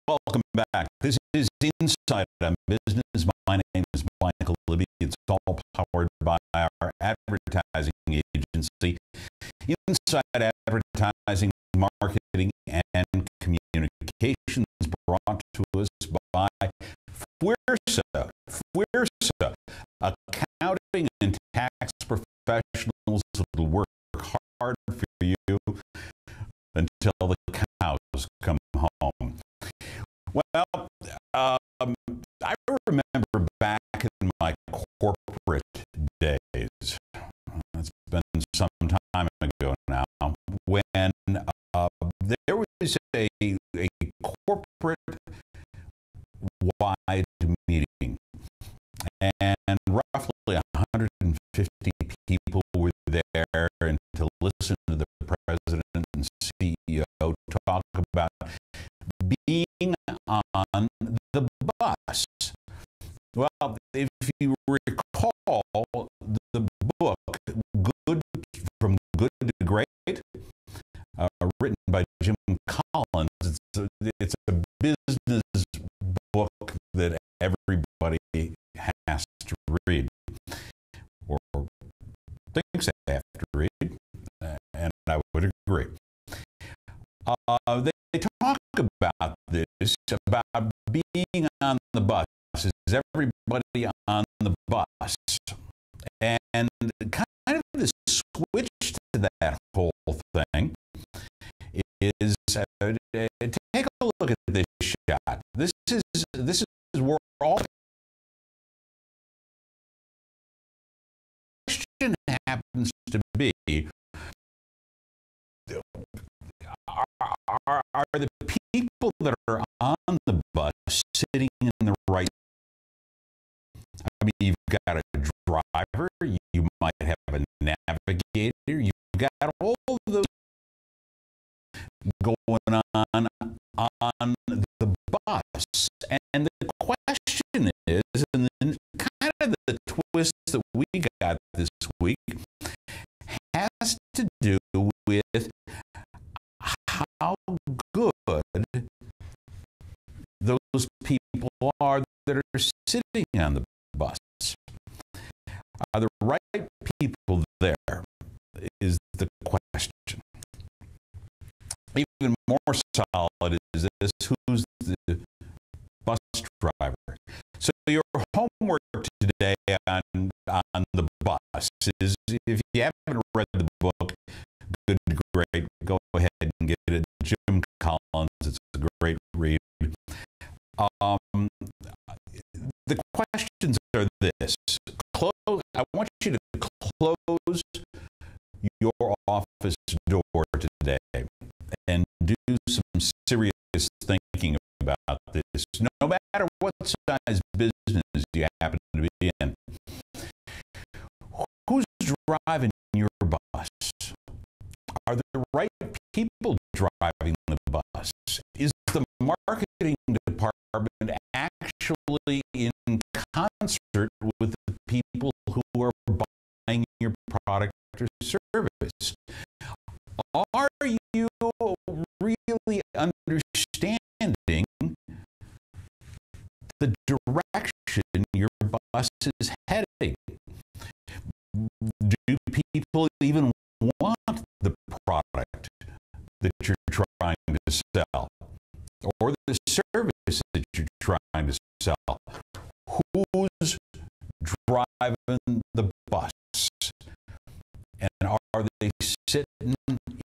welcome back. This is Insight on Business. My name is Michael Libby. It's all powered by our advertising agency, Insight Advertising, Marketing, and Communications, brought to us by FWRSA. FWRSA, accounting and tax professionals will work hard for you until the cows come home. Well, I remember back in my corporate days, it's been some time ago now, when there was a corporate-wide meeting, and roughly 150 people were there and to listen to the president and CEO talk about being on the bus. Well, if you recall the book, From Good to Great, written by Jim Collins, it's a business book that everybody has to read, or thinks they have to read, and I would agree. They talk about this, about being on the bus. Is everybody on the bus? And kind of the switch to that whole thing is take a look at this shot. This is where all the question happens to be: are the people that are on the bus sitting in the right? I mean, you've got a driver, you might have a navigator, you've got all of those going on the bus. And the question is, and then kind of the twist that we got this week, has to do with how good those people are that are sitting on the bus. Are the right people there, is the question. Even more solid is this: who's the bus driver? So your homework today on the bus is, if you haven't read the book, Good to Great, go ahead and get it. Jim Collins, it's a great read. The questions are this. I want you to close your office door today and do some serious thinking about this, no matter what size business you happen to be in. Who's driving your bus? Are the right people driving the bus? Is the marketing department actually in concert with the people who are buying your product or service? Are you really understanding the direction your bus is heading? Do people even want the product that you're trying to sell, or the service that you're trying to sell? Who's driving the bus? And are they sitting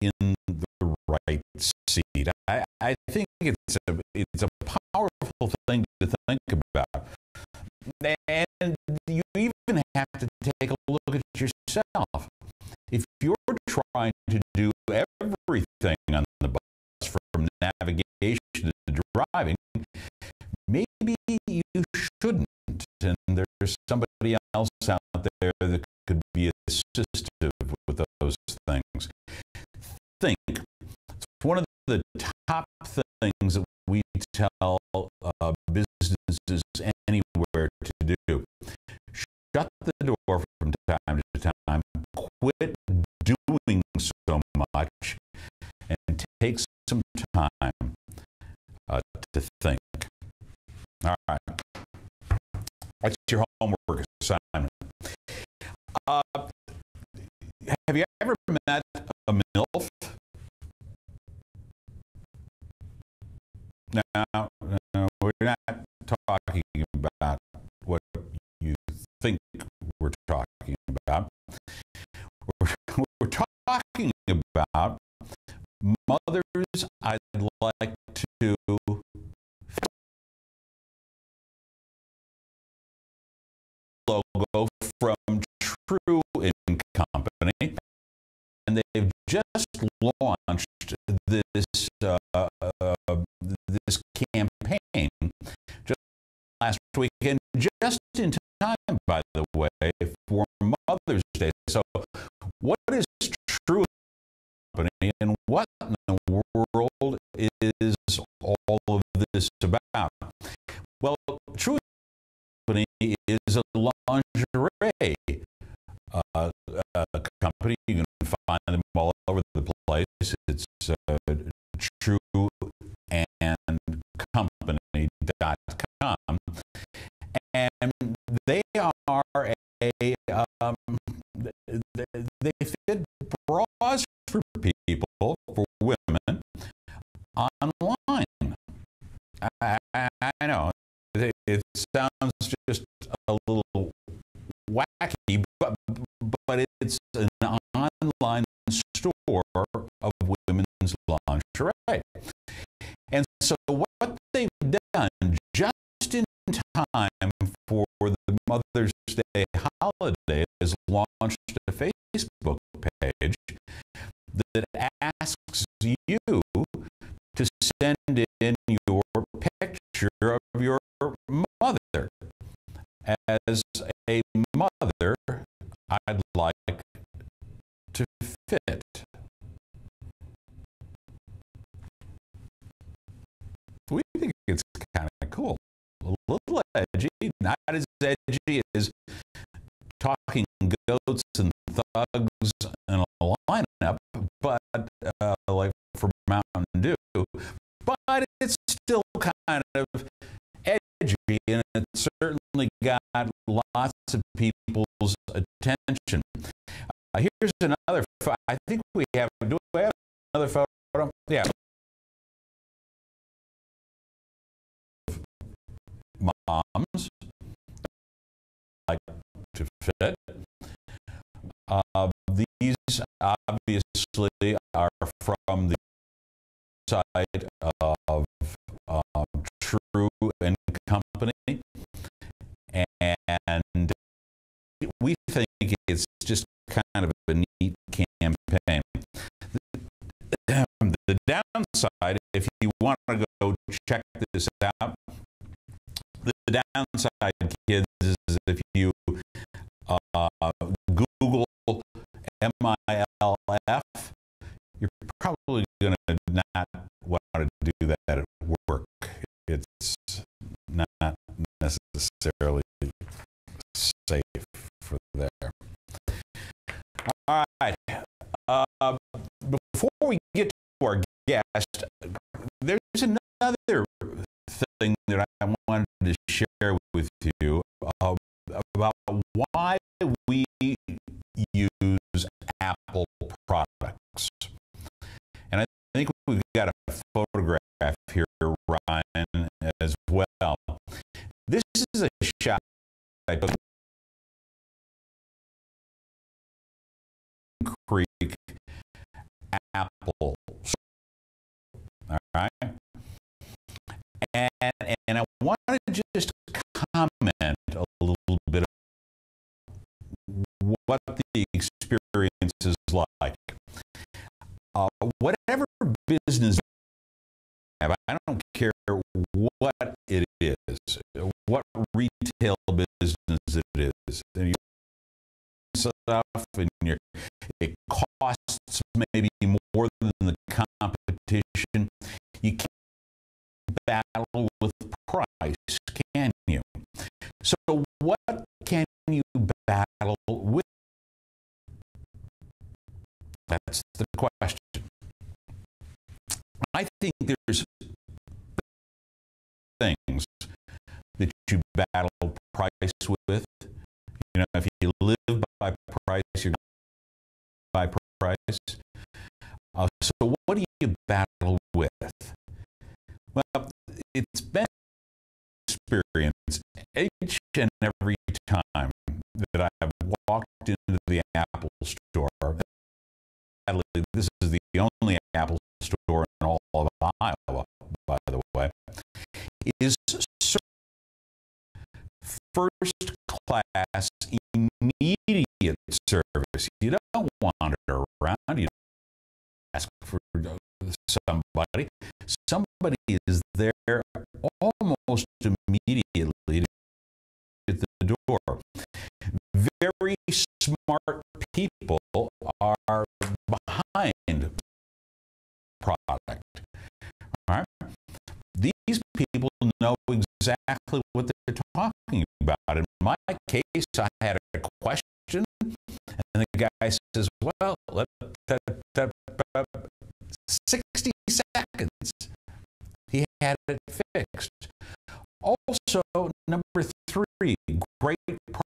in the right seat? I think it's a powerful thing to think about. And you even have to take a look at yourself. If you're trying to do everything on the bus, from navigation to driving, maybe you shouldn't. And there's somebody else out there that could be assistive with those things. Think. It's one of the top things that we tell businesses anywhere to do. Shut the door from time to time. Quit doing so much, and take some time to think. All right. That's your homework assignment. Have you ever met a MILF? Now, we're not talking about what you think we're talking about. We're talking about mothers I'd like to logo from True & Company, and they've just launched this this campaign just last week, and just in time, by the way, for Mother's Day. So, what is True Company, and what in the world is all of this about? Well, True Company is a lingerie company. You can find them all over the place. It's trueandcompany.com, and they are they fit bras for people, for women, online. I know it sounds just a little wacky, but it's an online store of women's lingerie. And so what they've done just in time for the Mother's Day holiday is launched a Facebook page that asks you to send in your picture of your mother. As a mother, I'd like to fit. We think it's kind of cool. A little edgy, not as edgy as talking goats and thugs in a lineup, but like for Mountain Dew. But it's still kind of edgy, and it certainly got lots of people's attention. Here's another photo. I think we have. Do we have another photo? Yeah. Moms like to fit. These obviously are from the side of True & Company, and we think it's just kind of a neat campaign. The downside, if you want to go check this out, the downside, kids, is if you Google MILF, you're probably going to not want to do that at work. It's not necessarily safe for there. All right. Before we get to our guest, there's another thing that I wanted to share with you about why we use Apple products. And I think we've got a photograph here, Ryan, as well. This is a shot I took in Creek Apple. All right. And I wanted to just comment a little bit of what the experience is like. Whatever business you have, I don't care what it is, what retail business it is, and stuff, and it costs maybe more than the competition. You can't battle with price, can you? So what can you battle with? That's the question. I think there's you battle price with. You know, if you live by price, you're by price. So what do you battle with? Well, it's been experience each and every time that I have walked into the Apple store. This is the only Apple store in all of Iowa, by the way, is first class immediate service. You don't wander around. You don't ask for somebody. Somebody is there almost immediately at the door. Very smart people are behind product. All right? These people know exactly what they're talking about. In my case, I had a question, and the guy says, well, 60 seconds. He had it fixed. Also, number 3, great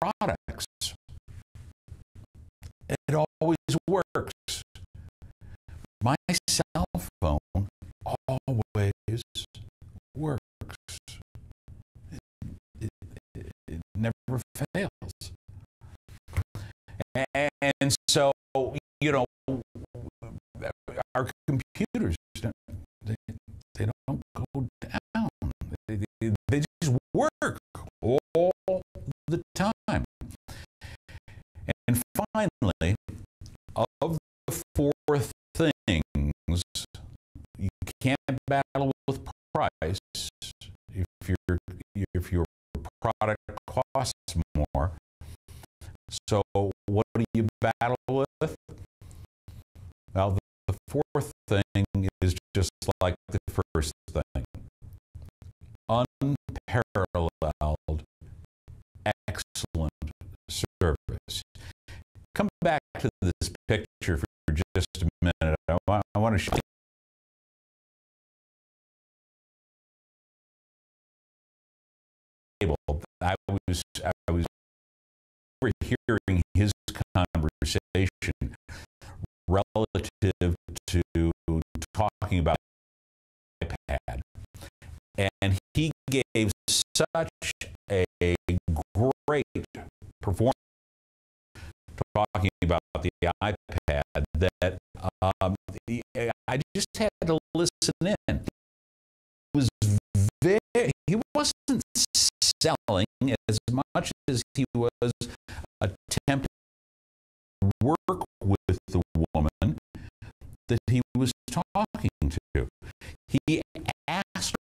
products. It always works. My cell phone always works. It never fails. And so, you know, our computers, they don't go down. They just work all the time. And finally, of the 4 things, you can't battle with price if your product costs more. So what do you battle with? Well, the 4th thing is just like the first thing. Unparalleled, excellent service. Come back to this picture for just a minute. I want to show you. I was overhearing his conversation relative to talking about iPad, and he gave such a great performance talking about the iPad that I just had to listen in. He wasn't selling as much as he was attempting to work with the woman that he was talking to. He asked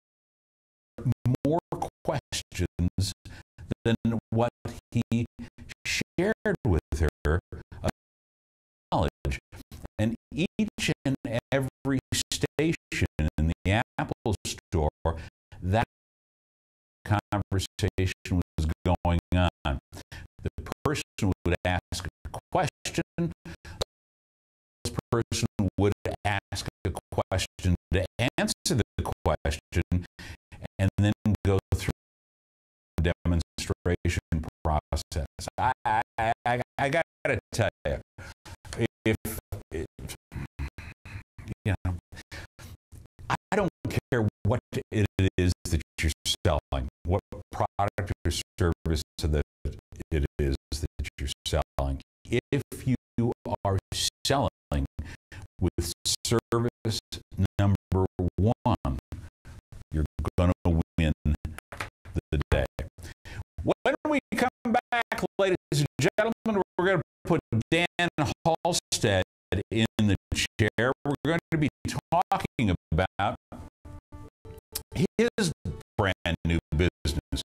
more questions than what he shared with her knowledge. And each and every station in the Apple store, that conversation was going on. The person would ask a question, this person would ask a question to answer the question, and then go through the demonstration process. I got to tell you, if you know, I don't care what it is that you're selling, what product or service that it is that you're selling. If you are selling with service number 1, you're going to win the day. When we come back, ladies and gentlemen, we're going to put Dan Halstead in the chair. We're going to be talking about his brand new business.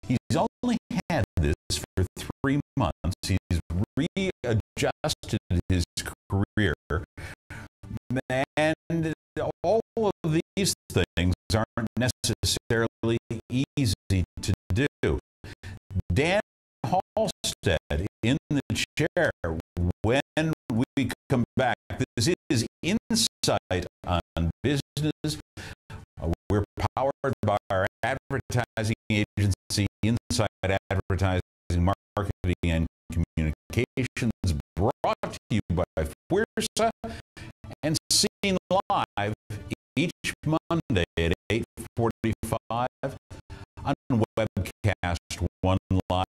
He's only had this for 3 months. He's readjusted his career. And all of these things aren't necessarily easy to do. Dan Halstead in the chair when we come back. This is Insight on Business. We're powered by our advertising advertising agency, Inside Advertising, Marketing, and Communications, brought to you by FWRSA and seen live each Monday at 8:45 on Webcast One Live.